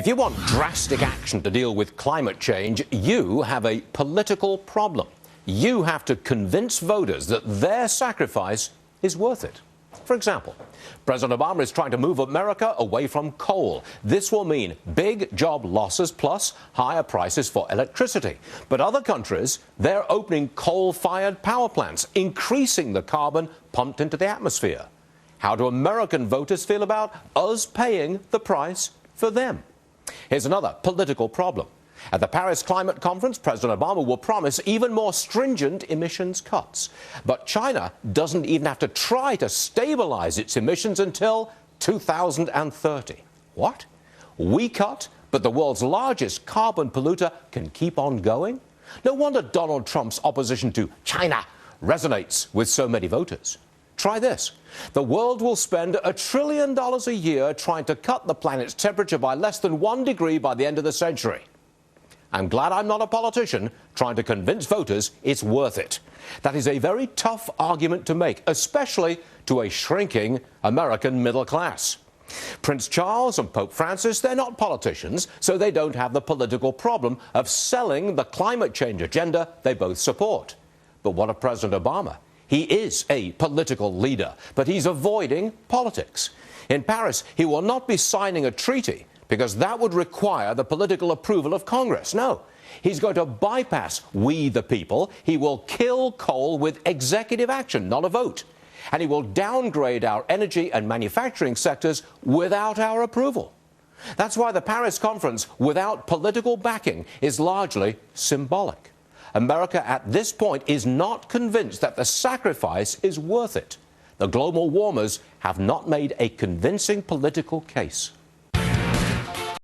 If you want drastic action to deal with climate change, you have a political problem. You have to convince voters that their sacrifice is worth it. For example, President Obama is trying to move America away from coal. This will mean big job losses plus higher prices for electricity. But other countries, they're opening coal-fired power plants, increasing the carbon pumped into the atmosphere. How do American voters feel about us paying the price for them? Here's another political problem. At the Paris Climate Conference, President Obama will promise even more stringent emissions cuts. But China doesn't even have to try to stabilize its emissions until 2030. What? We cut, but the world's largest carbon polluter can keep on going? No wonder Donald Trump's opposition to China resonates with so many voters. Try this. The world will spend $1 trillion a year trying to cut the planet's temperature by less than 1 degree by the end of the century. I'm glad I'm not a politician trying to convince voters it's worth it. That is a very tough argument to make, especially to a shrinking American middle class. Prince Charles and Pope Francis, they're not politicians, so they don't have the political problem of selling the climate change agenda they both support. But what of President Obama? He is a political leader, but he's avoiding politics. In Paris, he will not be signing a treaty because that would require the political approval of Congress. No, he's going to bypass we the people. He will kill coal with executive action, not a vote. And he will downgrade our energy and manufacturing sectors without our approval. That's why the Paris conference, without political backing, is largely symbolic. America at this point is not convinced that the sacrifice is worth it. The global warmers have not made a convincing political case.